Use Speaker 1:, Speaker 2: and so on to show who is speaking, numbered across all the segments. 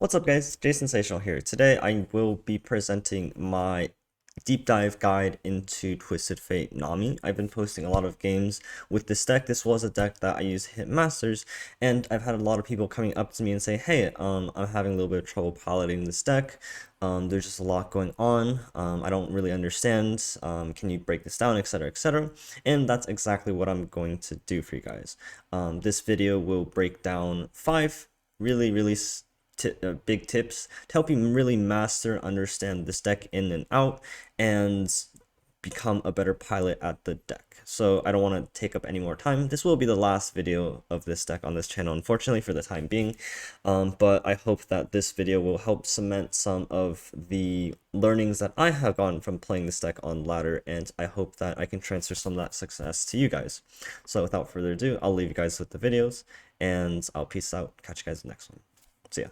Speaker 1: What's up guys, Jay Sensational here. Today I will be presenting my deep dive guide into Twisted Fate NAMI. I've been posting a lot of games with this deck. This was a deck that I used to hit Masters, and I've had a lot of people coming up to me and say, hey, I'm having a little bit of trouble piloting this deck. There's just a lot going on. I don't really understand. Can you break this down, etc., etc.? And that's exactly what I'm going to do for you guys. This video will break down 5 really big tips to help you really understand this deck in and out and become a better pilot at the deck. So I don't want to take up any more time. This will be the last video of this deck on this channel, unfortunately, for the time being. But I hope that this video will help cement some of the learnings that I have gotten from playing this deck on ladder, and I hope that I can transfer some of that success to you guys. So without further ado, I'll leave you guys with the videos, and I'll peace out. Catch you guys in the next one. See ya.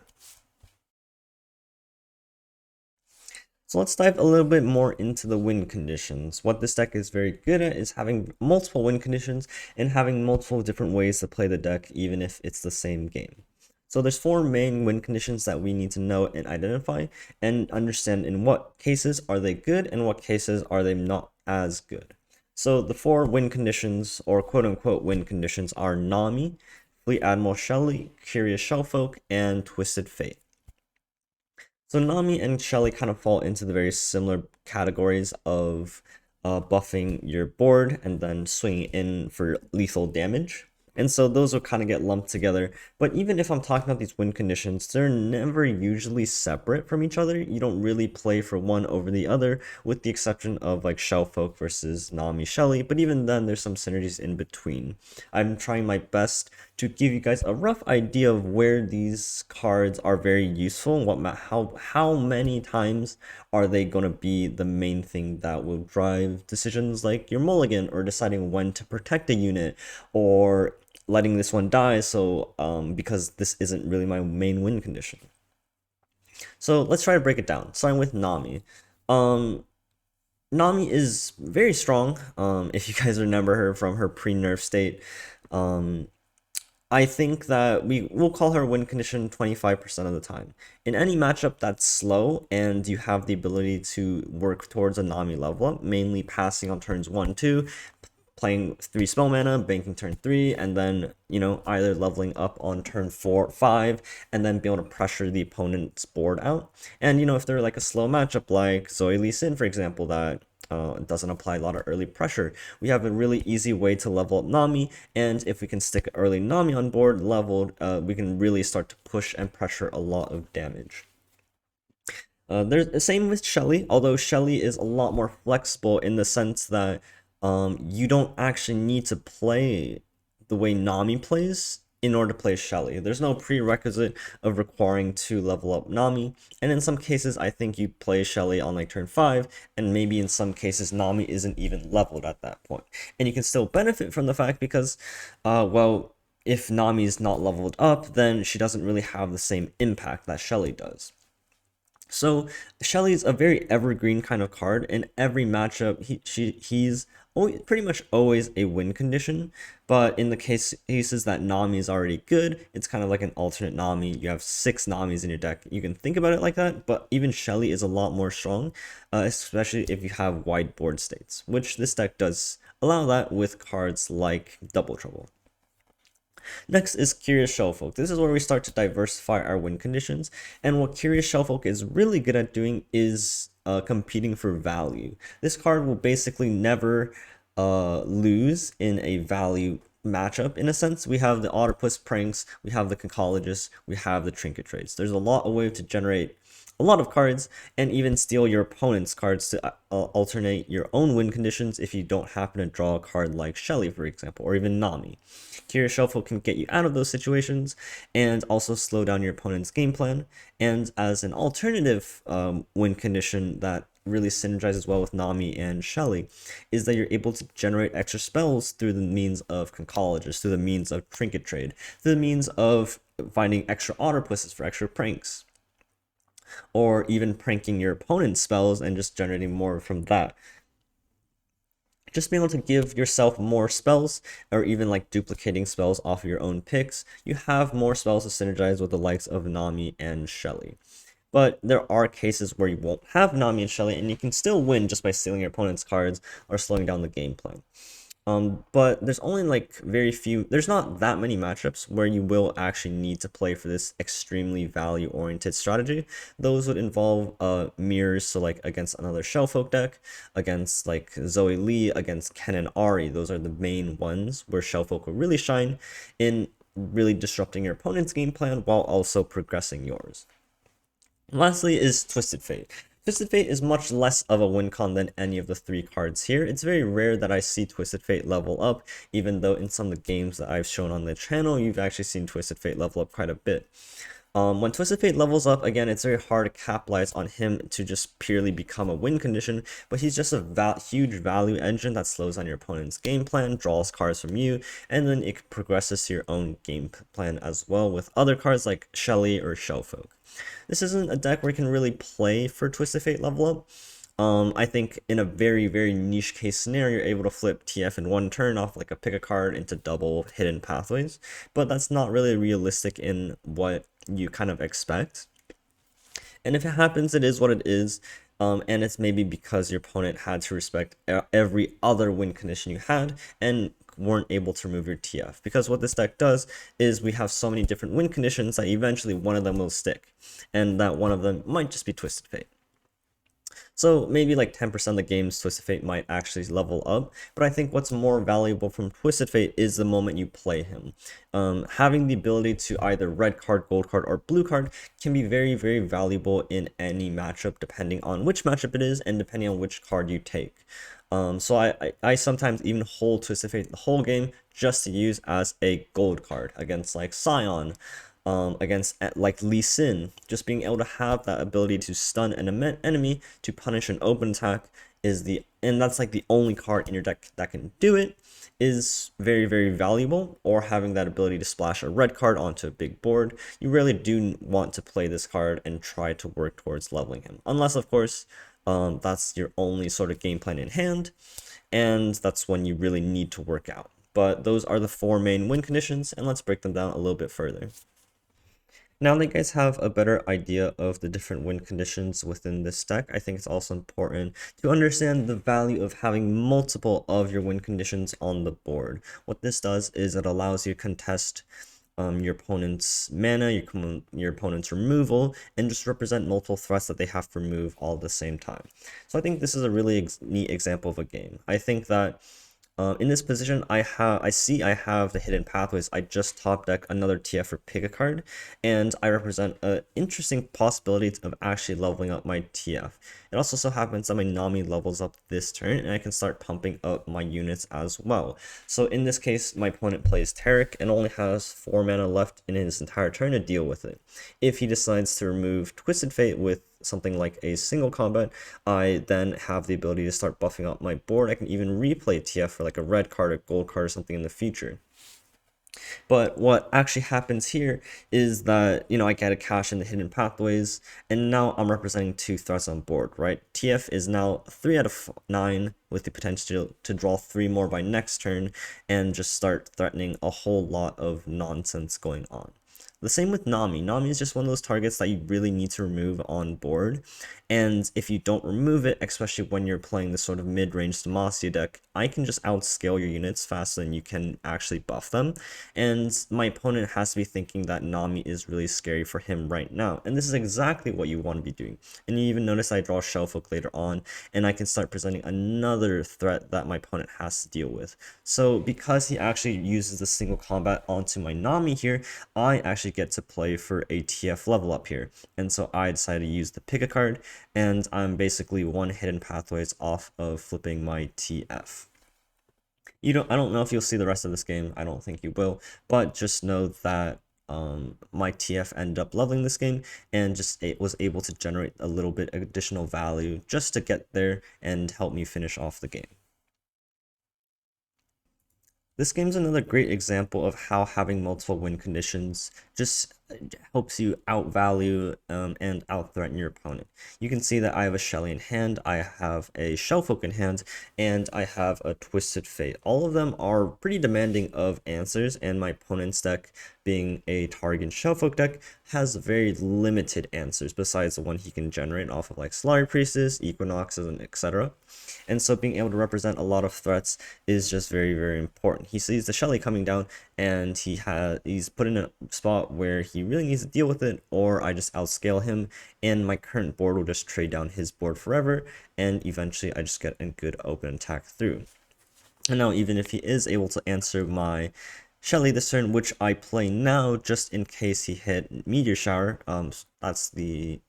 Speaker 1: So let's dive a little bit more into the win conditions. What this deck is very good at is having multiple win conditions and having multiple different ways to play the deck, even if it's the same game. So there's 4 main win conditions that we need to know and identify and understand in what cases are they good and what cases are they not as good. So the 4 win conditions, or quote-unquote win conditions, are NAMI, Fleet Admiral Shelley, Curious Shellfolk, and Twisted Fate. So Nami and Shelly kind of fall into the very similar categories of buffing your board and then swinging in for lethal damage. And so those will kind of get lumped together. But even if I'm talking about these win conditions, they're never usually separate from each other. You don't really play for one over the other, with the exception of like Shellfolk versus Nami Shelly. But even then, there's some synergies in between. I'm trying my best to give you guys a rough idea of where these cards are very useful and how many times are they going to be the main thing that will drive decisions like your mulligan, or deciding when to protect a unit, or letting this one die, so because this isn't really my main win condition. So let's try to break it down, starting with Nami. Nami is very strong, if you guys remember her from her pre-nerf state. I think that we'll call her win condition 25% of the time. In any matchup that's slow and you have the ability to work towards a Nami level up, mainly passing on turns 1, 2, playing 3 spell mana, banking turn 3, and then, either leveling up on turn 4, 5, and then be able to pressure the opponent's board out. And, if they're like a slow matchup like Zoe Lee Sin, for example, that doesn't apply a lot of early pressure, we have a really easy way to level up Nami, and if we can stick early Nami on board leveled, we can really start to push and pressure a lot of damage. There's the same with Shelly, although Shelly is a lot more flexible in the sense that you don't actually need to play the way Nami plays in order to play Shelly. There's no prerequisite of requiring to level up Nami, and in some cases I think you play Shelly on like turn 5, and maybe in some cases Nami isn't even leveled at that point. And you can still benefit from the fact because, well, if Nami is not leveled up, then she doesn't really have the same impact that Shelly does. So Shelly is a very evergreen kind of card. In every matchup, he's pretty much always a win condition. But in the cases that Nami is already good, it's kind of like an alternate Nami. You have 6 Namis in your deck. You can think about it like that, but even Shelly is a lot more strong, especially if you have wide board states, which this deck does allow that with cards like Double Trouble. Next is Curious Shellfolk. This is where we start to diversify our win conditions, and what Curious Shellfolk is really good at doing is competing for value. This card will basically never lose in a value matchup. In a sense, we have the Autopus Pranks, we have the Conchologist, we have the Trinket Trades. There's a lot of way to generate a lot of cards and even steal your opponent's cards to alternate your own win conditions if you don't happen to draw a card like Shelly, for example, or even Nami. Curious Shellfolk can get you out of those situations and also slow down your opponent's game plan. And as an alternative win condition that really synergizes well with Nami and Shelly is that you're able to generate extra spells through the means of Conchologist, through the means of Trinket Trade, through the means of finding extra Autopuses for extra pranks, or even pranking your opponent's spells and just generating more from that. just being able to give yourself more spells, or even like duplicating spells off of your own picks, you have more spells to synergize with the likes of Nami and Shelly. But there are cases where you won't have Nami and Shelly, and you can still win just by stealing your opponent's cards or slowing down the gameplay. But there's only like there's not that many matchups where you will actually need to play for this extremely value-oriented strategy. Those would involve mirrors, so like against another Shellfolk deck, against like Zoe Lee, against Ken and Ari. Those are the main ones where Shellfolk will really shine in really disrupting your opponent's game plan while also progressing yours. Lastly is Twisted Fate. Twisted Fate is much less of a win con than any of the three cards here. It's very rare that I see Twisted Fate level up, even though in some of the games that I've shown on the channel, you've actually seen Twisted Fate level up quite a bit. When Twisted Fate levels up, again, it's very hard to capitalize on him to just purely become a win condition, but he's just a huge value engine that slows down your opponent's game plan, draws cards from you, and then it progresses to your own game plan as well with other cards like Shelly or Shellfolk. This isn't a deck where you can really play for Twisted Fate level up. I think in a very niche case scenario, you're able to flip TF in one turn off like a pick a card into double hidden pathways, but that's not really realistic in what you kind of expect. And if it happens, it is what it is. And it's maybe because your opponent had to respect every other win condition you had and weren't able to remove your TF. Because what this deck does is we have so many different win conditions that eventually one of them will stick. And that one of them might just be Twisted Fate. So maybe like 10% of the games Twisted Fate might actually level up, but I think what's more valuable from Twisted Fate is the moment you play him. Having the ability to either red card, gold card, or blue card can be very valuable in any matchup, depending on which matchup it is and depending on which card you take. So I sometimes even hold Twisted Fate the whole game just to use as a gold card against like Scion, against like Lee Sin. Just being able to have that ability to stun an enemy to punish an open attack and that's like the only card in your deck that can do it, is very valuable. Or having that ability to splash a red card onto a big board. You really do want to play this card and try to work towards leveling him, unless of course that's your only sort of game plan in hand, and that's when you really need to work out. But those are the four main win conditions, and let's break them down a little bit further. Now that you guys have a better idea of the different win conditions within this deck, I think it's also important to understand the value of having multiple of your win conditions on the board. What this does is it allows you to contest your opponent's mana, your opponent's removal, and just represent multiple threats that they have to remove all at the same time. So I think this is a really neat example of a game. I think that in this position, I have the hidden pathways. I just top deck another TF for pick a card, and I represent an interesting possibility of actually leveling up my TF. It also so happens that my Nami levels up this turn, and I can start pumping up my units as well. So in this case, my opponent plays Tarek and only has 4 mana left in his entire turn to deal with it. If he decides to remove Twisted Fate with something like a single combat, I then have the ability to start buffing up my board. I can even replay TF for like a red card, a gold card, or something in the future. But what actually happens here is that, I get a cash in the hidden pathways, and now I'm representing 2 threats on board, right? TF is now 3 out of 9 with the potential to draw 3 more by next turn and just start threatening a whole lot of nonsense going on. The same with Nami. Nami is just one of those targets that you really need to remove on board. And if you don't remove it, especially when you're playing this sort of mid-range Demacia deck, I can just outscale your units faster than you can actually buff them. And my opponent has to be thinking that Nami is really scary for him right now. And this is exactly what you want to be doing. And you even notice I draw Shellfolk later on, and I can start presenting another threat that my opponent has to deal with. So because he actually uses the single combat onto my Nami here, I actually get to play for a TF level up here. And so I decided to use the pick a card, and I'm basically 1 hidden pathways off of flipping my TF. I don't know if you'll see the rest of this game. I don't think you will, but just know that my TF ended up leveling this game, and just it was able to generate a little bit additional value just to get there and help me finish off the game. This game's another great example of how having multiple win conditions just helps you outvalue and outthreaten your opponent. You can see that I have a Shelly in hand, I have a Shellfolk in hand, and I have a Twisted Fate. All of them are pretty demanding of answers, and my opponent's deck, being a Target Shellfolk deck, has very limited answers besides the one he can generate off of like Solari Priestess, Equinoxes, and etc. And so being able to represent a lot of threats is just very, very important. He sees the Shelly coming down, and he's put in a spot where he really needs to deal with it, or I just outscale him, and my current board will just trade down his board forever, and eventually I just get a good open attack through. And now even if he is able to answer my Shelly this turn, which I play now just in case he hit Meteor Shower, that's the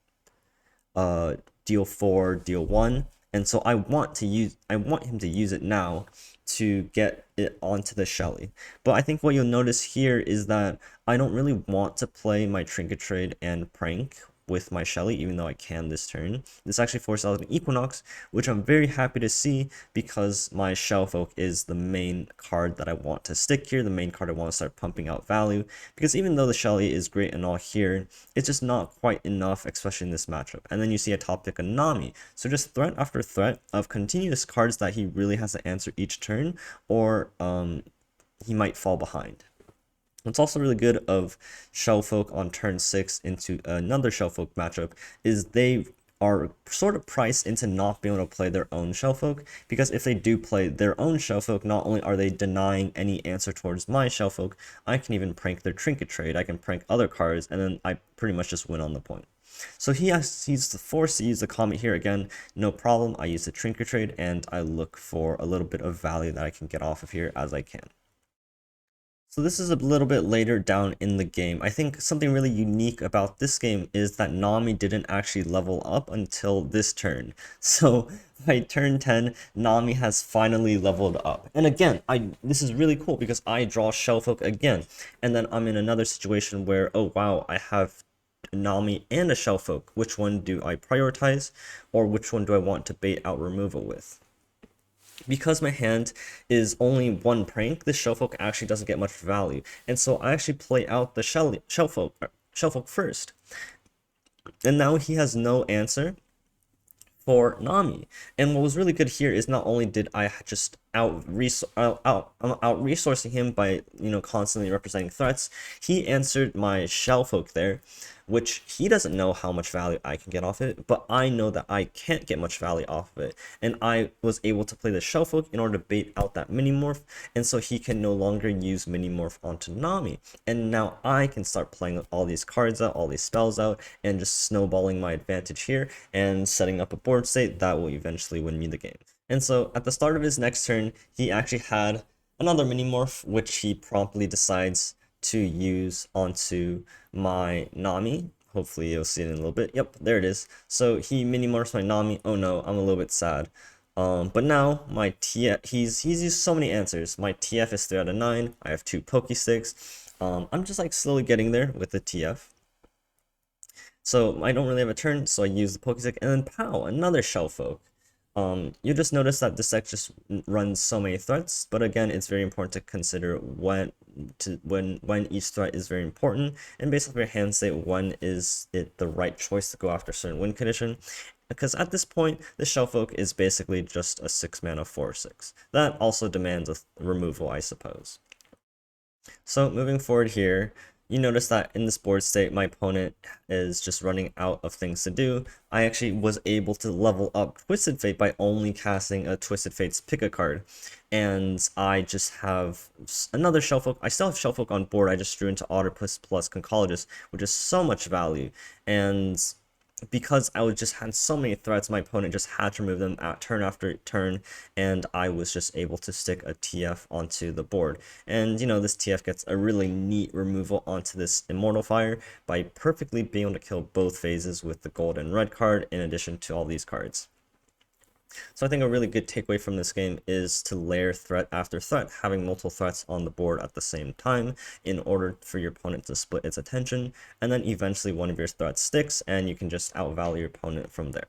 Speaker 1: deal 4, deal 1, and so I want him to use it now to get it onto the Shelly. But I think what you'll notice here is that I don't really want to play my Trinket Trade and Prank with my Shelly, even though I can this turn. This actually forces out an Equinox, which I'm very happy to see because my Shellfolk is the main card that I want to stick here, the main card I want to start pumping out value, because even though the Shelly is great and all here, it's just not quite enough, especially in this matchup. And then you see a top pick a NAMI, so just threat after threat of continuous cards that he really has to answer each turn, or he might fall behind. What's also really good of Shellfolk on turn 6 into another Shellfolk matchup is they are sort of priced into not being able to play their own Shellfolk, because if they do play their own Shellfolk, not only are they denying any answer towards my Shellfolk, I can even prank their Trinket Trade, I can prank other cards, and then I pretty much just win on the point. So he's forced to use the Comet here again, no problem. I use the Trinket Trade, and I look for a little bit of value that I can get off of here as I can. So this is a little bit later down in the game. I think something really unique about this game is that NAMI didn't actually level up until this turn. So by turn 10, NAMI has finally leveled up. And again, this is really cool because I draw Shellfolk again. And then I'm in another situation where, oh wow, I have a NAMI and a Shellfolk. Which one do I prioritize? Or which one do I want to bait out removal with? Because my hand is only one prank, this Shellfolk actually doesn't get much value. And so I actually play out the Shellfolk first. And now he has no answer for NAMI. And what was really good here is not only did I just out-resourcing him by, constantly representing threats, he answered my Shellfolk there, which he doesn't know how much value I can get off it, but I know that I can't get much value off of it. And I was able to play the Shellfolk in order to bait out that mini-morph, and so he can no longer use mini-morph onto NAMI. And now I can start playing all these cards out, all these spells out, and just snowballing my advantage here, and setting up a board state that will eventually win me the game. And so at the start of his next turn, he actually had another mini-morph, which he promptly decides to use onto my NAMI. Hopefully you'll see it in a little bit. Yep, there it is. So he mini-morphs my NAMI. Oh no, I'm a little bit sad. But now my TF, he's used so many answers. My TF is 3 out of 9. I have 2 Pokesticks. I'm just like slowly getting there with the TF. So I don't really have a turn, so I use the Pokestick, and then pow, another Shellfolk. You just notice that this deck just runs so many threats, but again, it's very important to consider when each threat is very important, and based off your hand state, when is it the right choice to go after a certain win condition. Because at this point, the Shellfolk is basically just a 6-mana 4/6. That also demands a removal, I suppose. So moving forward here, you notice that in this board state, my opponent is just running out of things to do. I actually was able to level up Twisted Fate by only casting a Twisted Fate's pick a card. And I just have another Shellfolk. I still have Shellfolk on board. I just drew into Otterpuss plus Conchologist, which is so much value. And because I just had so many threats, my opponent just had to remove them at turn after turn, and I was just able to stick a TF onto the board. And this TF gets a really neat removal onto this Immortal Fire by perfectly being able to kill both phases with the gold and red card in addition to all these cards. So I think a really good takeaway from this game is to layer threat after threat, having multiple threats on the board at the same time in order for your opponent to split its attention, and then eventually one of your threats sticks and you can just outvalue your opponent from there.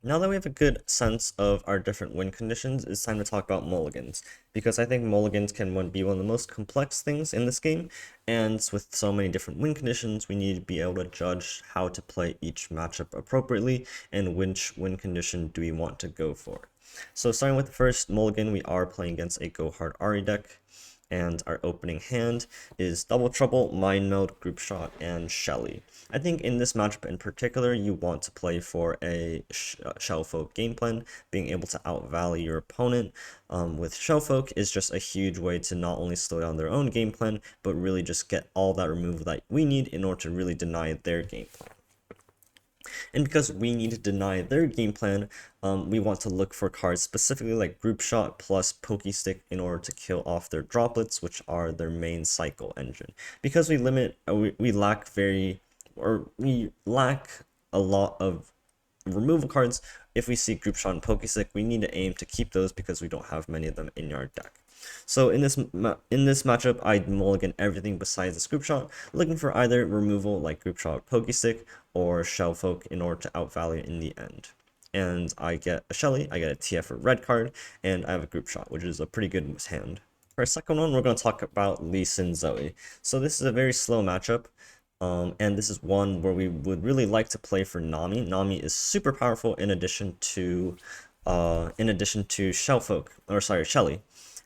Speaker 1: Now that we have a good sense of our different win conditions, it's time to talk about mulligans, because I think mulligans can be one of the most complex things in this game, and with so many different win conditions, we need to be able to judge how to play each matchup appropriately, and which win condition do we want to go for. So starting with the first mulligan, we are playing against a Go Hard Ari deck, and our opening hand is Double Trouble, Mind Meld, Group Shot, and Shelly. I think in this matchup in particular, you want to play for a Shellfolk game plan, being able to outvalue your opponent. With Shellfolk is just a huge way to not only slow down their own game plan, but really just get all that removal that we need in order to really deny their game plan. And because we need to deny their game plan, we want to look for cards specifically like Group Shot plus Pokestick in order to kill off their droplets, which are their main cycle engine. Because we lack a lot of removal cards. If we see Group Shot and Pokestick, we need to aim to keep those because we don't have many of them in our deck. So in this matchup, I'd mulligan everything besides the Group Shot, looking for either removal like Group Shot or Pokestick, or Shellfolk in order to outvalue in the end. And I get a Shelly, I get a TF for red card, and I have a Group Shot, which is a pretty good hand. For our second one, we're going to talk about Lee Sin Zoe. So this is a very slow matchup. And this is one where we would really like to play for NAMI. NAMI is super powerful in addition to Shelly.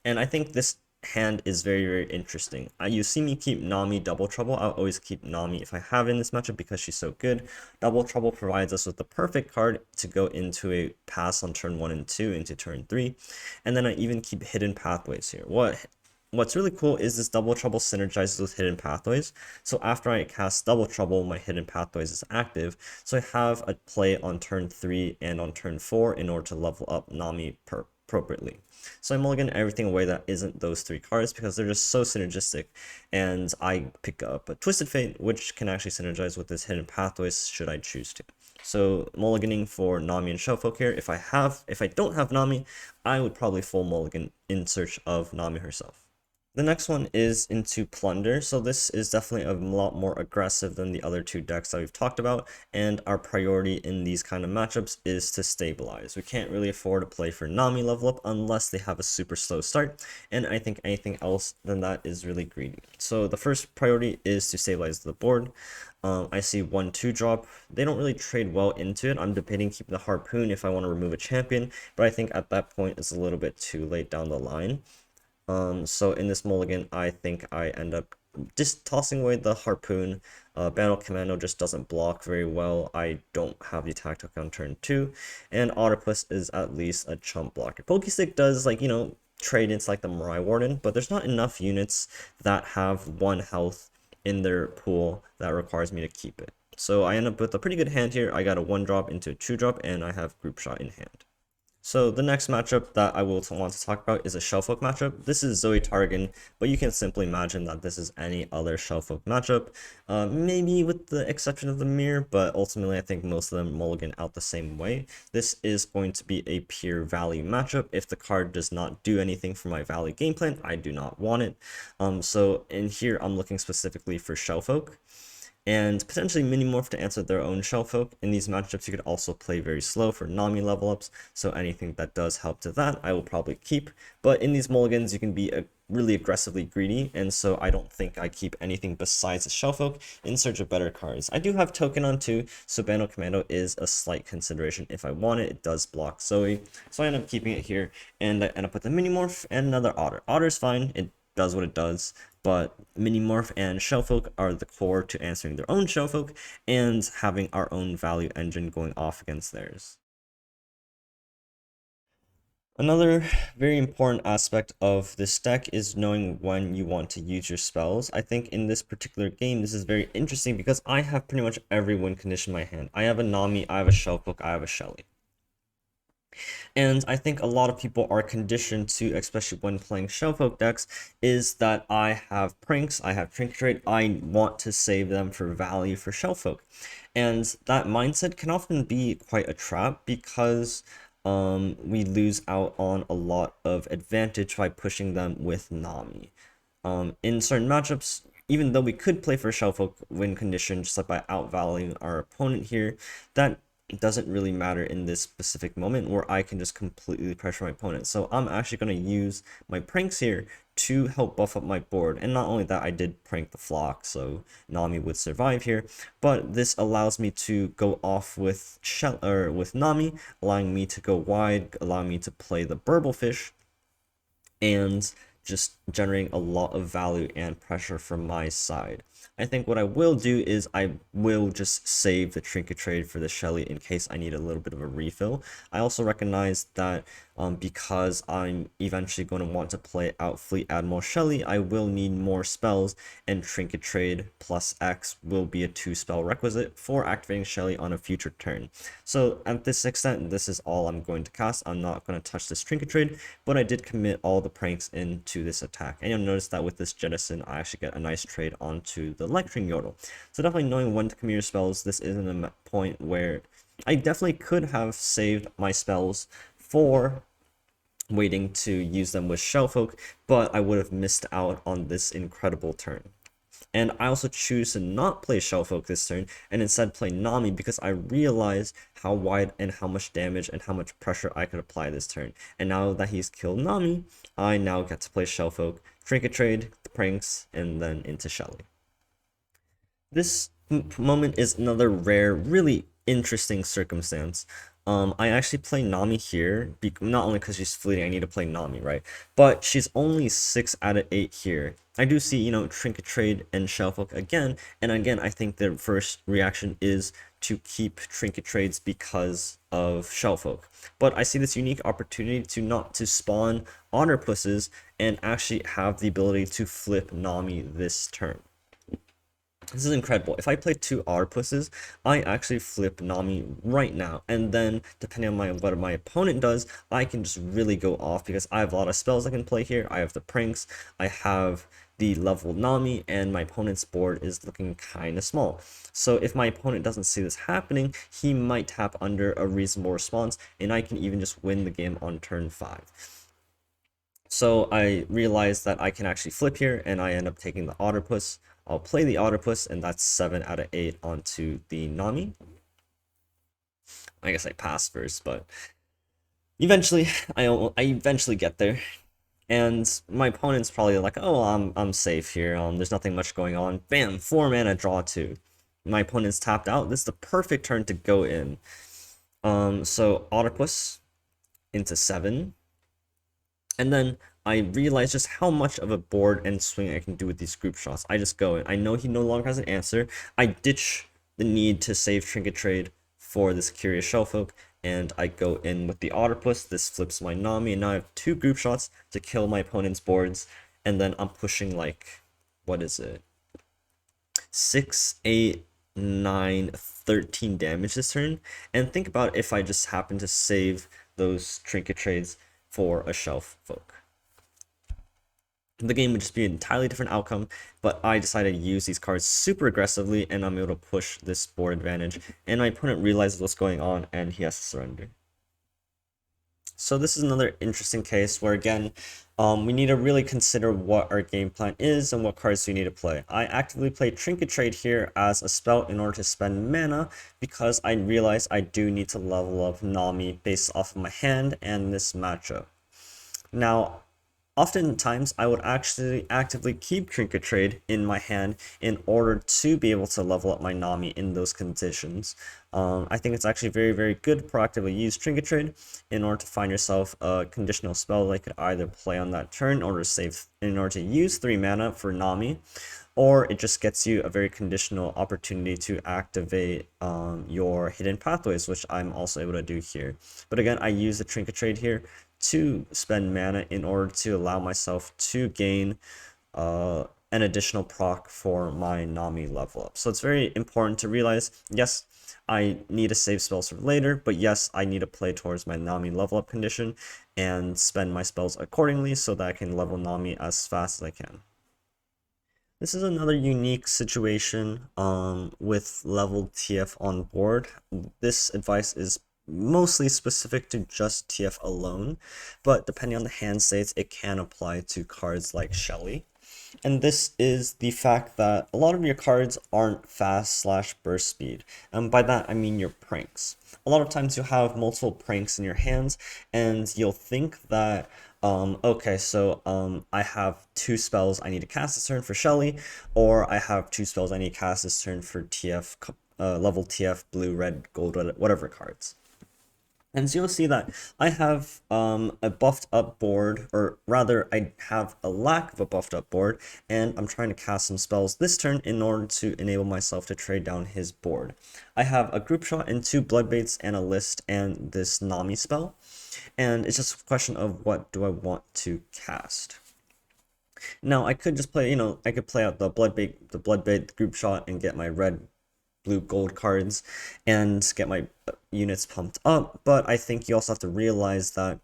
Speaker 1: And I think this hand is very, very interesting. You see me keep NAMI Double Trouble. I'll always keep NAMI if I have in this matchup because she's so good. Double Trouble provides us with the perfect card to go into a pass on turn 1 and 2 into turn 3. And then I even keep Hidden Pathways here. What's really cool is this Double Trouble synergizes with Hidden Pathways. So after I cast Double Trouble, my Hidden Pathways is active. So I have a play on turn 3 and on turn 4 in order to level up NAMI appropriately. So I mulligan everything away that isn't those 3 cards because they're just so synergistic. And I pick up a Twisted Fate, which can actually synergize with this Hidden Pathways should I choose to. So mulliganing for NAMI and Shellfolk here. If I don't have NAMI, I would probably full mulligan in search of NAMI herself. The next one is into Plunder, so this is definitely a lot more aggressive than the other 2 decks that we've talked about, and our priority in these kind of matchups is to stabilize. We can't really afford to play for NAMI level up unless they have a super slow start, and I think anything else than that is really greedy. So the first priority is to stabilize the board. I see 1/2 drop. They don't really trade well into it. I'm debating keeping the Harpoon if I want to remove a champion, but I think at that point it's a little bit too late down the line. So in this mulligan, I think I end up just tossing away the Harpoon. Battle Commando just doesn't block very well. I don't have the tactic on turn 2, and Autopus is at least a chump blocker. Pokestick does, like, trade into like the Mirai Warden, but there's not enough units that have 1 health in their pool that requires me to keep it. So I end up with a pretty good hand here. I got a 1-drop into a 2-drop, and I have Group Shot in hand. So the next matchup that I will want to talk about is a Shellfolk matchup. This is Zoe Targan, but you can simply imagine that this is any other Shellfolk matchup, maybe with the exception of the Mirror, but ultimately I think most of them mulligan out the same way. This is going to be a pure value matchup. If the card does not do anything for my value game plan, I do not want it. So in here, I'm looking specifically for Shellfolk, and potentially Minimorph to answer their own Shellfolk. In these matchups, you could also play very slow for NAMI level ups, so anything that does help to that, I will probably keep. But in these mulligans, you can be really aggressively greedy, and so I don't think I keep anything besides the Shellfolk in search of better cards. I do have Token on too, so Battle Commando is a slight consideration if I want it. It does block Zoe, so I end up keeping it here, and I end up with a Minimorph and another Otter. Otter's fine, it does what it does, but Minimorph and Shellfolk are the core to answering their own Shellfolk and having our own value engine going off against theirs. Another very important aspect of this deck is knowing when you want to use your spells. I think in this particular game, this is very interesting because I have pretty much every win condition in my hand. I have a NAMI, I have a Shellfolk, I have a Shelly. And I think a lot of people are conditioned to, especially when playing Shellfolk decks, is that I have Pranks, I have Trinket Trade, I want to save them for value for Shellfolk. And that mindset can often be quite a trap because we lose out on a lot of advantage by pushing them with NAMI. In certain matchups, even though we could play for Shellfolk win condition just like by outvaluing our opponent here, that doesn't really matter in this specific moment where I can just completely pressure my opponent. So I'm actually going to use my pranks here to help buff up my board. And not only that, I did prank the flock, so Nami would survive here, but this allows me to go off with with Nami, allowing me to go wide, allowing me to play the Burblefish, and just generating a lot of value and pressure from my side. I think what I will do is I will just save the trinket trade for the Shelly in case I need a little bit of a refill. I also recognize that because I'm eventually going to want to play out Fleet Admiral Shelly, I will need more spells, and trinket trade plus X will be a 2-spell requisite for activating Shelly on a future turn. So at this extent, this is all I'm going to cast. I'm not going to touch this trinket trade, but I did commit all the pranks into this attack. And you'll notice that with this jettison, I actually get a nice trade onto the lecturing yodel. So definitely knowing when to commit your spells, this isn't a point where I definitely could have saved my spells for waiting to use them with Shellfolk, but I would have missed out on this incredible turn. And I also choose to not play Shellfolk this turn and instead play Nami because I realized how wide and how much damage and how much pressure I could apply this turn. And now that he's killed Nami, I now get to play Shellfolk, trinket trade, the pranks, and then into Shelly. This moment is another rare, really interesting circumstance. I actually play Nami here, not only because she's fleeting, I need to play Nami, right? But she's only 6 out of 8 here. I do see, trinket trade and Shellfolk again, and again, I think their first reaction is to keep trinket trades because of Shellfolk. But I see this unique opportunity to spawn Otterpusses and actually have the ability to flip Nami this turn. This is incredible. If I play 2 Otterpusses, I actually flip Nami right now. And then, depending on what my opponent does, I can just really go off because I have a lot of spells I can play here. I have the pranks, I have the level Nami, and my opponent's board is looking kind of small. So if my opponent doesn't see this happening, he might tap under a reasonable response, and I can even just win the game on turn 5. So I realized that I can actually flip here, and I end up taking the Otterpuss. I'll play the Otterpuss, and that's 7 out of 8 onto the Nami. I guess I pass first, but eventually, I eventually get there. And my opponent's probably like, oh, I'm safe here. There's nothing much going on. Bam, 4 mana, draw 2. My opponent's tapped out. This is the perfect turn to go in. So Otterpuss into 7. And then I realize just how much of a board and swing I can do with these group shots. I just go in. I know he no longer has an answer. I ditch the need to save trinket trade for this Curious Shellfolk, and I go in with the Otterpuss. This flips my Nami, and now I have 2 group shots to kill my opponent's boards, and then I'm pushing like, what is it? 6, 8, 9, 13 damage this turn. And think about if I just happen to save those trinket trades for a Shellfolk. The game would just be an entirely different outcome, but I decided to use these cards super aggressively, and I'm able to push this board advantage, and my opponent realizes what's going on, and he has to surrender. So this is another interesting case where, again, we need to really consider what our game plan is and what cards we need to play. I actively play Trinket Trade here as a spell in order to spend mana because I realize I do need to level up Nami based off of my hand and this matchup. Now, oftentimes, I would actually actively keep Trinket Trade in my hand in order to be able to level up my Nami in those conditions. I think it's actually very, very good to proactively use Trinket Trade in order to find yourself a conditional spell that could either play on that turn in order to use 3 mana for Nami, or it just gets you a very conditional opportunity to activate your hidden pathways, which I'm also able to do here. But again, I use the Trinket Trade here to spend mana in order to allow myself to gain an additional proc for my Nami level up. So it's very important to realize, yes, I need to save spells for later, but yes, I need to play towards my Nami level up condition and spend my spells accordingly so that I can level Nami as fast as I can. This is another unique situation with leveled TF on board. This advice is mostly specific to just TF alone, but depending on the hand states, it can apply to cards like Shelly. And this is the fact that a lot of your cards aren't fast slash burst speed. And by that, I mean your pranks. A lot of times you'll have multiple pranks in your hands, and you'll think that, okay, so I have two spells I need to cast this turn for Shelly, or I have two spells I need to cast this turn for TF, level TF, blue, red, gold, whatever cards. And so you'll see that I have a buffed up board, or rather I have a lack of a buffed up board, and I'm trying to cast some spells this turn in order to enable myself to trade down his board. I have a group shot and two bloodbaits and a list and this NAMI spell, and it's just a question of what do I want to cast. Now I could just play, I could play out the bloodbait, the group shot, and get my red, blue, gold cards and get my units pumped up, but I think you also have to realize that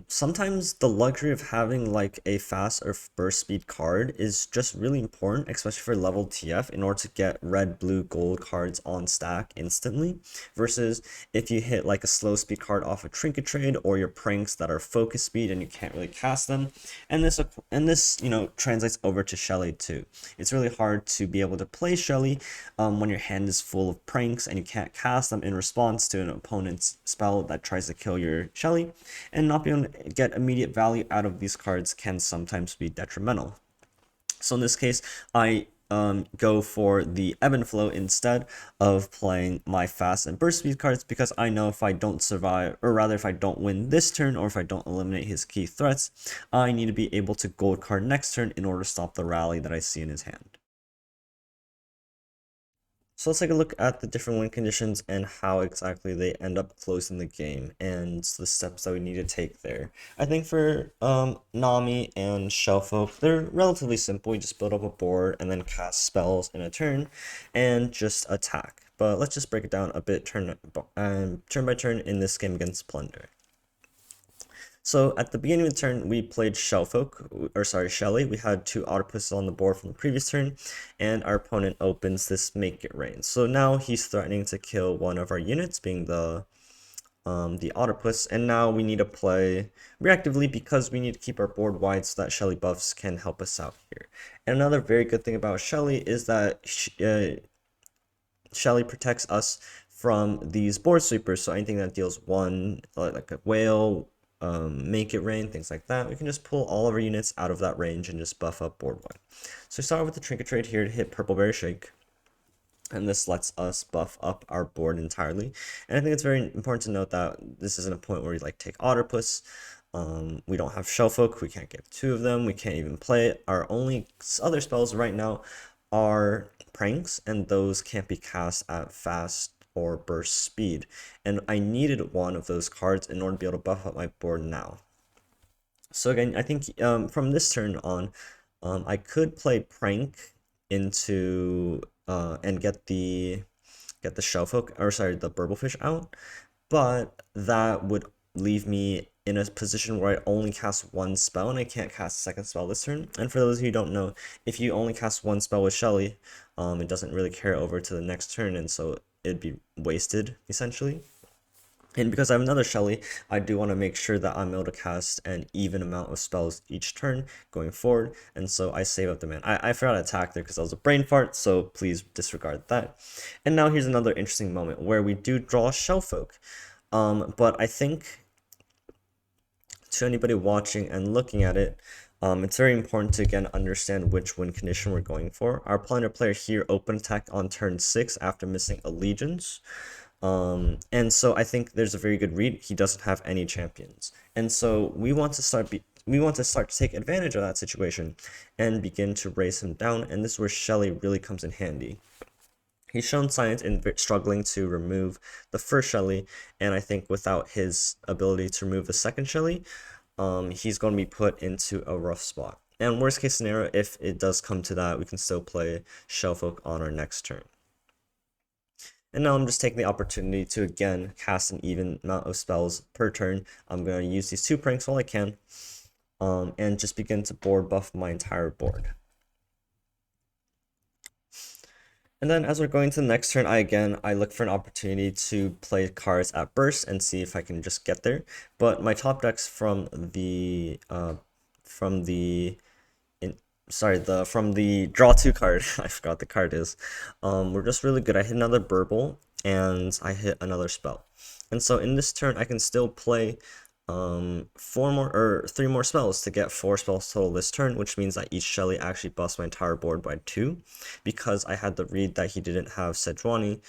Speaker 1: sometimes the luxury of having like a fast or burst speed card is just really important, especially for level TF, in order to get red, blue, gold cards on stack instantly, versus if you hit like a slow speed card off a trinket trade or your pranks that are focus speed and you can't really cast them. And this translates over to Shelly too. It's really hard to be able to play Shelly when your hand is full of pranks and you can't cast them in response to an opponent's spell that tries to kill your Shelly, and not being able to get immediate value out of these cards can sometimes be detrimental. So in this case, I go for the ebb and flow instead of playing my fast and burst speed cards, because I know if I don't survive, or rather if I don't win this turn, or if I don't eliminate his key threats, I need to be able to gold card next turn in order to stop the rally that I see in his hand. So let's take a look at the different win conditions and how exactly they end up closing the game and the steps that we need to take there. I think for NAMI and Shellfolk, they're relatively simple. You just build up a board and then cast spells in a turn and just attack. But let's just break it down a bit turn by turn in this game against Plunder. So at the beginning of the turn, we played Shelly. We had two Octopuses on the board from the previous turn, and our opponent opens this Make It Rain. So now he's threatening to kill one of our units, being the Octopus, and now we need to play reactively because we need to keep our board wide so that Shelly buffs can help us out here. And another very good thing about Shelly is that Shelly protects us from these board sweepers, so anything that deals one, like a whale, Make It Rain, things like that, we can just pull all of our units out of that range and just buff up board wide. So we start with the Trinket Trade here to hit Purple Berry Shake, and this lets us buff up our board entirely. And I think it's very important to note that this isn't a point where we like take Octopus. We don't have Shellfolk, we can't get two of them, we can't even play it. Our only other spells right now are pranks, and those can't be cast at fast or burst speed, and I needed one of those cards in order to be able to buff up my board now. So again, I think from this turn on, I could play prank into and get the Shellfolk, or sorry, the Burblefish out, but that would leave me in a position where I only cast one spell and I can't cast a second spell this turn. And for those of you who don't know, if you only cast one spell with Shelly, it doesn't really carry over to the next turn, and so it'd be wasted essentially. And because I have another Shelly, I do want to make sure that I'm able to cast an even amount of spells each turn going forward, and so I save up the mana. I forgot to attack there because that was a brain fart, so please disregard that. And now here's another interesting moment where we do draw Shellfolk. But I think to anybody watching and looking at it, it's very important to again understand which win condition we're going for. Our Plunder player here open attack on turn 6 after missing Allegiance. And so I think there's a very good read. He doesn't have any champions, and so we want to start to take advantage of that situation and begin to race him down. And this is where Shelly really comes in handy. He's shown signs in struggling to remove the first Shelly, and I think without his ability to remove the second Shelly, he's going to be put into a rough spot. And worst case scenario, if it does come to that, we can still play Shellfolk on our next turn. And now I'm just taking the opportunity to again cast an even amount of spells per turn. I'm going to use these two pranks while I can, and just begin to board buff my entire board. And then as we're going to the next turn, I look for an opportunity to play cards at burst and see if I can just get there. But my top decks from the sorry, the from the draw two card, I forgot the card is. We're just really good. I hit another burble and I hit another spell. And so in this turn I can still play four more or three more spells to get four spells total this turn, which means that each Shelly actually buffs my entire board by two. Because I had the read that he didn't have Sejuani,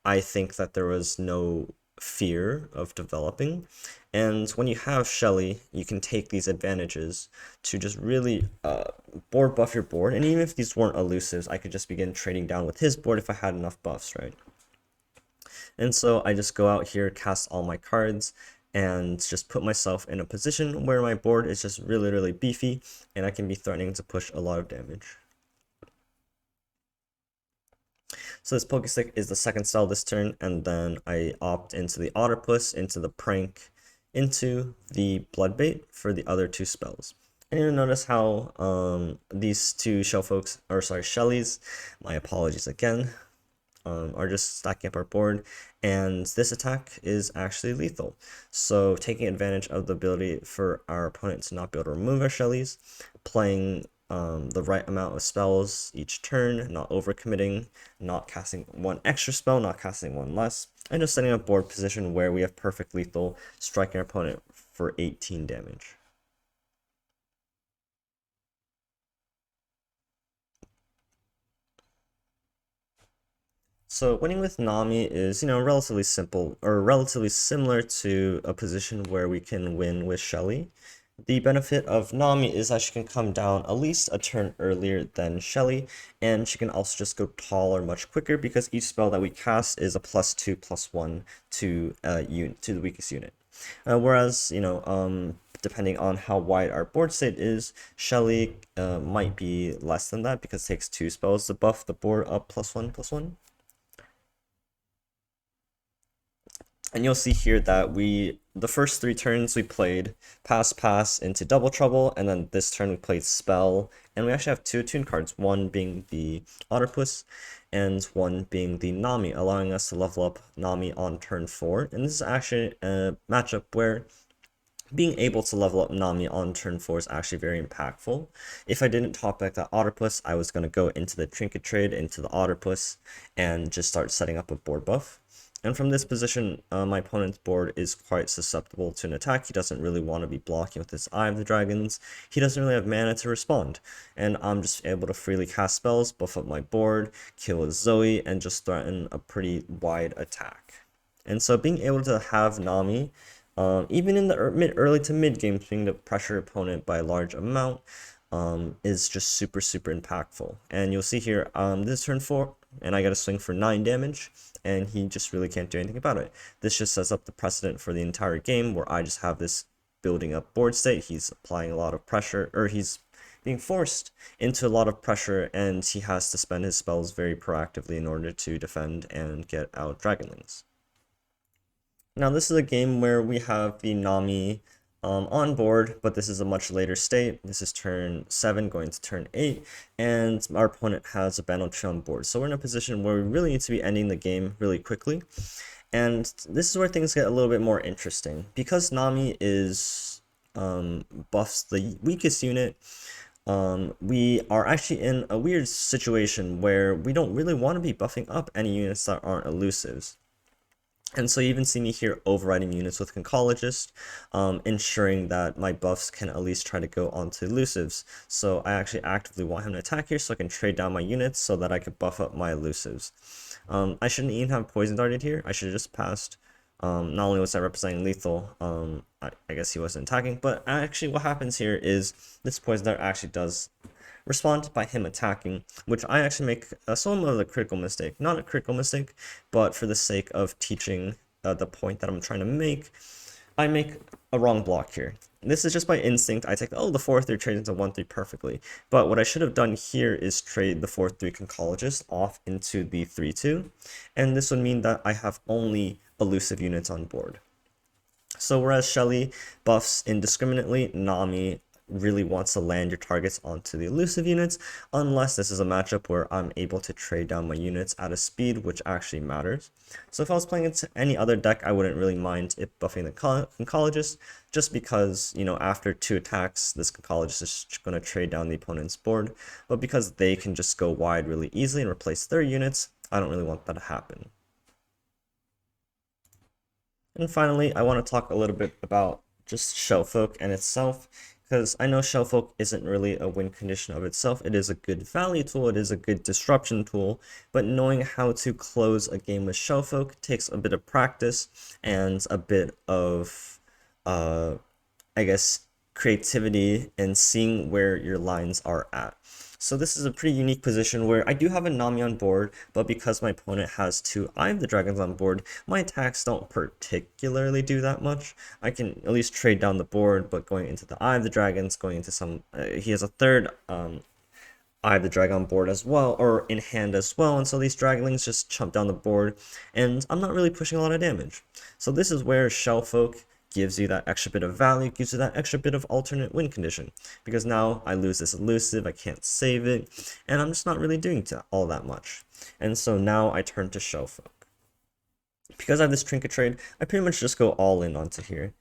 Speaker 1: I think that there was no fear of developing. And when you have Shelly, you can take these advantages to just really board buff your board. And even if these weren't elusives, I could just begin trading down with his board if I had enough buffs, right? And so I just go out here, cast all my cards, and just put myself in a position where my board is just really, really beefy, and I can be threatening to push a lot of damage. So this Pokestick is the second spell this turn, and then I opt into the Otterpuss, into the Prank, into the Bloodbait for the other two spells. And you'll notice how these two Shellys, my apologies again, are just stacking up our board, and this attack is actually lethal. So taking advantage of the ability for our opponent to not be able to remove our Shellys, playing the right amount of spells each turn, not overcommitting, not casting one extra spell, not casting one less, and just setting up board position where we have perfect lethal, striking our opponent for 18 damage. So winning with NAMI is, relatively simple, or relatively similar to a position where we can win with Shelly. The benefit of NAMI is that she can come down at least a turn earlier than Shelly, and she can also just go taller much quicker because each spell that we cast is a +2/+1 to the weakest unit. Whereas, depending on how wide our board state is, Shelly might be less than that because it takes two spells to buff the board up +1/+1. And you'll see here that the first three turns we played pass into Double Trouble, and then this turn we played Spell, and we actually have two attune cards, one being the Otterpuss and one being the NAMI, allowing us to level up NAMI on turn 4. And this is actually a matchup where being able to level up NAMI on turn 4 is actually very impactful. If I didn't top back that Otterpuss, I was going to go into the Trinket trade, into the Otterpuss, and just start setting up a board buff. And from this position, my opponent's board is quite susceptible to an attack. He doesn't really want to be blocking with his Eye of the Dragons. He doesn't really have mana to respond. And I'm just able to freely cast spells, buff up my board, kill a Zoe, and just threaten a pretty wide attack. And so being able to have NAMI, even in the early to mid game, being to pressure opponent by a large amount, is just super, super impactful. And you'll see here, this turn 4, and I got to swing for 9 damage, and he just really can't do anything about it. This just sets up the precedent for the entire game, where I just have this building up board state. He's applying a lot of pressure, or he's being forced into a lot of pressure, and he has to spend his spells very proactively in order to defend and get out Dragonlings. Now this is a game where we have the NAMI on board, but this is a much later state. This is turn 7 going to turn 8, and our opponent has a Battle Tree on board. So we're in a position where we really need to be ending the game really quickly. And this is where things get a little bit more interesting. Because NAMI is buffs the weakest unit, we are actually in a weird situation where we don't really want to be buffing up any units that aren't elusives. And so you even see me here overriding units with Conchologist, ensuring that my buffs can at least try to go onto elusives. So I actually actively want him to attack here so I can trade down my units so that I can buff up my elusives. I shouldn't even have Poison Darted here. I should have just passed. Not only was I representing lethal, I guess he wasn't attacking, but actually what happens here is this Poison Dart actually does respond by him attacking, which I actually make somewhat of a critical mistake. Not a critical mistake, but for the sake of teaching the point that I'm trying to make, I make a wrong block here. This is just by instinct. I take, the 4/3 trade into 1/3 perfectly. But what I should have done here is trade the 4/3 Conchologist off into the 3/2. And this would mean that I have only elusive units on board. So whereas Shelly buffs indiscriminately, NAMI really want to land your targets onto the elusive units, unless this is a matchup where I'm able to trade down my units at a speed which actually matters. So if I was playing into any other deck, I wouldn't really mind it buffing the Conchologist, just because, you know, after 2 attacks, this Conchologist is going to trade down the opponent's board, but because they can just go wide really easily and replace their units, I don't really want that to happen. And finally, I want to talk a little bit about just Shellfolk and itself, because I know Shellfolk isn't really a win condition of itself. It is a good value tool, it is a good disruption tool, but knowing how to close a game with Shellfolk takes a bit of practice and a bit of, I guess, creativity and seeing where your lines are at. So this is a pretty unique position where I do have a NAMI on board, but because my opponent has 2 Eye of the Dragons on board, my attacks don't particularly do that much. I can at least trade down the board, but going into the Eye of the Dragons, going into some, he has a 3rd Eye of the Dragon on board as well, or in hand as well, and so these Dragonlings just chump down the board, and I'm not really pushing a lot of damage. So this is where Shellfolk gives you that extra bit of value, gives you that extra bit of alternate win condition, because now I lose this elusive, I can't save it, and I'm just not really doing all that much. And so now I turn to Shellfolk. Because I have this trinket trade, I pretty much just go all in onto here.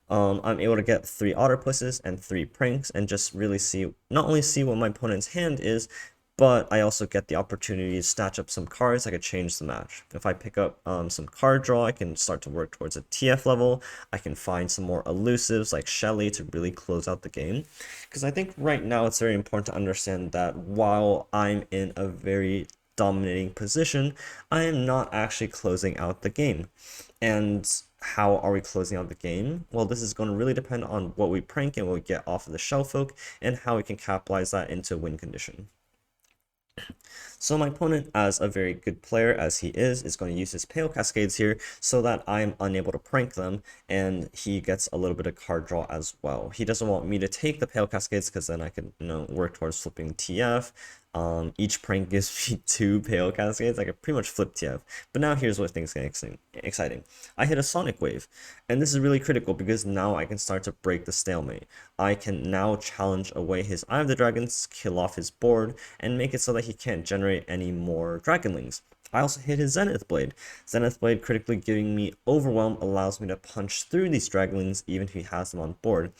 Speaker 1: I'm able to get 3 Otterpusses and 3 Pranks, and just really see, not only see what my opponent's hand is, but I also get the opportunity to stash up some cards. I could change the match. If I pick up some card draw, I can start to work towards a TF level. I can find some more elusives like Shelly to really close out the game. Because I think right now it's very important to understand that while I'm in a very dominating position, I am not actually closing out the game. And how are we closing out the game? Well, this is going to really depend on what we prank and what we get off of the Shellfolk, and how we can capitalize that into a win condition. So my opponent, as a very good player as he is going to use his Pale Cascades here so that I'm unable to prank them, and he gets a little bit of card draw as well. He doesn't want me to take the Pale Cascades because then I can, you know, work towards flipping TF. Each prank gives me 2 Pale Cascades. I could pretty much flip TF. But now here's what things get exciting. I hit a Sonic Wave, and this is really critical because now I can start to break the stalemate. I can now challenge away his Eye of the Dragons, kill off his board, and make it so that he can't generate any more Dragonlings. I also hit his Zenith Blade. Zenith Blade critically giving me Overwhelm allows me to punch through these Dragonlings even if he has them on board.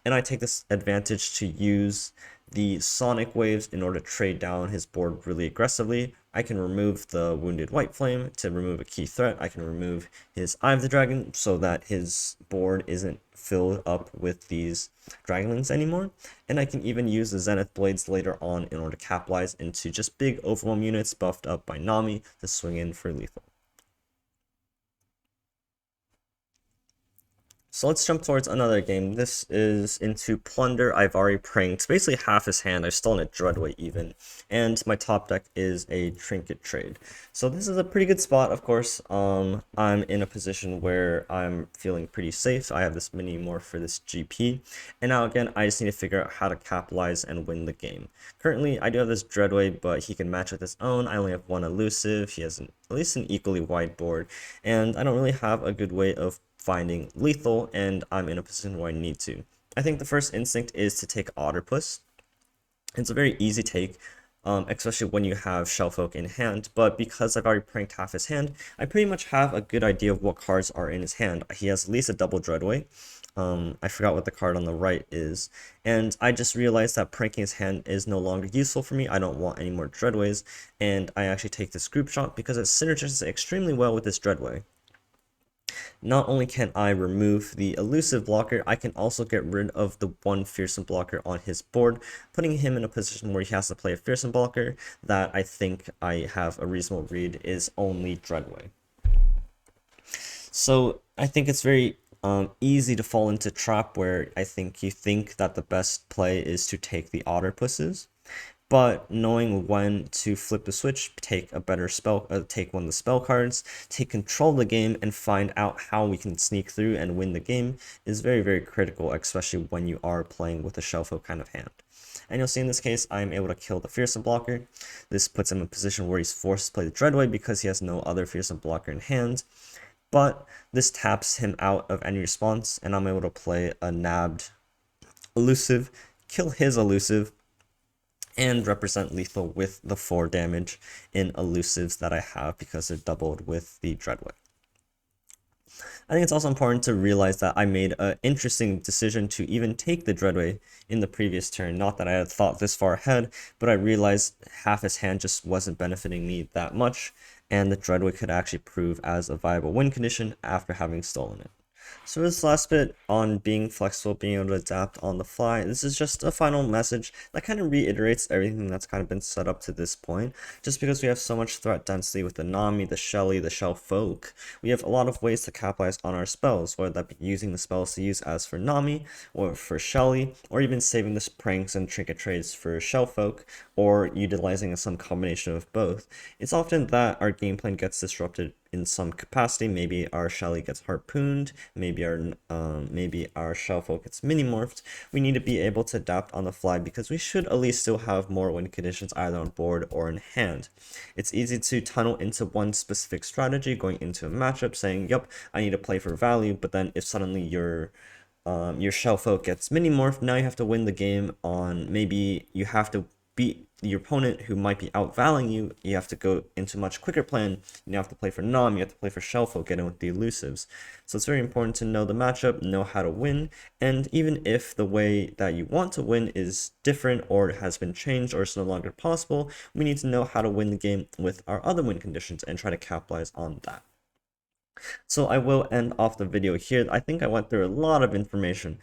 Speaker 1: And I take this advantage to use the Sonic Waves in order to trade down his board really aggressively. I can remove the Wounded White Flame to remove a key threat. I can remove his Eye of the Dragon so that his board isn't filled up with these Dragonlings anymore. And I can even use the Zenith Blades later on in order to capitalize into just big Overwhelm units buffed up by NAMI to swing in for lethal. So let's jump towards another game. This is into Plunder. I've already pranked basically half his hand. I've stolen a Dreadway even. And my top deck is a Trinket trade. So this is a pretty good spot, of course. I'm in a position where I'm feeling pretty safe. I have this mini morph for this GP. And now again, I just need to figure out how to capitalize and win the game. Currently, I do have this Dreadway, but he can match with his own. I only have 1 elusive. He has at least an equally wide board. And I don't really have a good way of finding lethal, and I'm in a position where I need to. I think the first instinct is to take Otterpuss. It's a very easy take, especially when you have Shellfolk in hand, but because I've already pranked half his hand, I pretty much have a good idea of what cards are in his hand. He has at least a double Dreadway. I forgot what the card on the right is, and I just realized that pranking his hand is no longer useful for me. I don't want any more Dreadways, and I actually take this group shot because it synergizes extremely well with this Dreadway. Not only can I remove the elusive blocker, I can also get rid of the 1 fearsome blocker on his board, putting him in a position where he has to play a fearsome blocker that I think I have a reasonable read is only Dreadway. So I think it's very easy to fall into trap where I think you think that the best play is to take the Otterpusses. But knowing when to flip the switch, take a better spell, take one of the spell cards, take control of the game, and find out how we can sneak through and win the game is very, very critical, especially when you are playing with a Shellfolk kind of hand. And you'll see in this case, I am able to kill the Fearsome blocker. This puts him in a position where he's forced to play the Dreadway because he has no other Fearsome blocker in hand. But this taps him out of any response, and I'm able to play a nabbed elusive, kill his elusive, and represent lethal with the 4 damage in elusives that I have because they're doubled with the Dreadway. I think it's also important to realize that I made an interesting decision to even take the Dreadway in the previous turn. Not that I had thought this far ahead, but I realized half his hand just wasn't benefiting me that much, and the Dreadway could actually prove as a viable win condition after having stolen it. So this last bit on being flexible, being able to adapt on the fly, this is just a final message that kind of reiterates everything that's kind of been set up to this point. Just because we have so much threat density with the Nami, the Shelly, the Shell Folk, we have a lot of ways to capitalize on our spells, whether that be using the spells to use as for Nami, or for Shelly, or even saving the pranks and trinket trades for Shell Folk, or utilizing some combination of both. It's often that our game plan gets disrupted in some capacity. Maybe our Shelly gets harpooned, maybe our Shellfolk gets mini-morphed. We need to be able to adapt on the fly because we should at least still have more win conditions either on board or in hand. It's easy to tunnel into one specific strategy going into a matchup saying, yep, I need to play for value, but then if suddenly your Shellfolk gets mini-morphed, now you have to win the game on, maybe you have to beat your opponent who might be outvaluing you. You have to go into a much quicker plan. You have to play for Nam, you have to play for Shellfolk, get in with the elusives. So it's very important to know the matchup, know how to win, and even if the way that you want to win is different or it has been changed or it's no longer possible, we need to know how to win the game with our other win conditions and try to capitalize on that. So I will end off the video here. I think I went through a lot of information.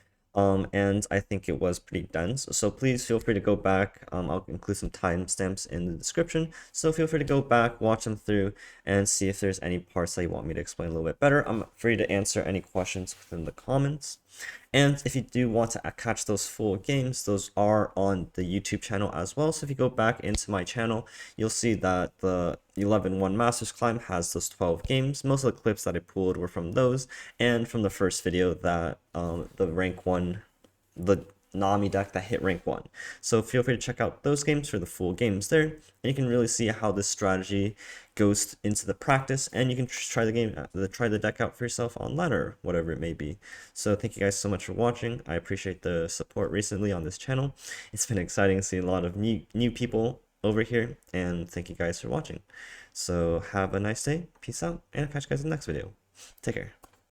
Speaker 1: And I think it was pretty dense, so please feel free to go back. I'll include some timestamps in the description, so feel free to go back, watch them through, and see if there's any parts that you want me to explain a little bit better. I'm free to answer any questions within the comments. And if you do want to catch those full games, those are on the YouTube channel as well. So if you go back into my channel, you'll see that the 11-1 Masters Climb has those 12 games. Most of the clips that I pulled were from those, and from the first video that the rank 1, the NAMI deck that hit rank 1. So feel free to check out those games for the full games there, and you can really see how this strategy goes into the practice, and you can try the deck out for yourself on ladder, whatever it may be. So thank you guys so much for watching. I appreciate the support recently on this channel. It's been exciting to see a lot of new people over here, and thank you guys for watching. So have a nice day, peace out, and I'll catch you guys in the next video. Take care.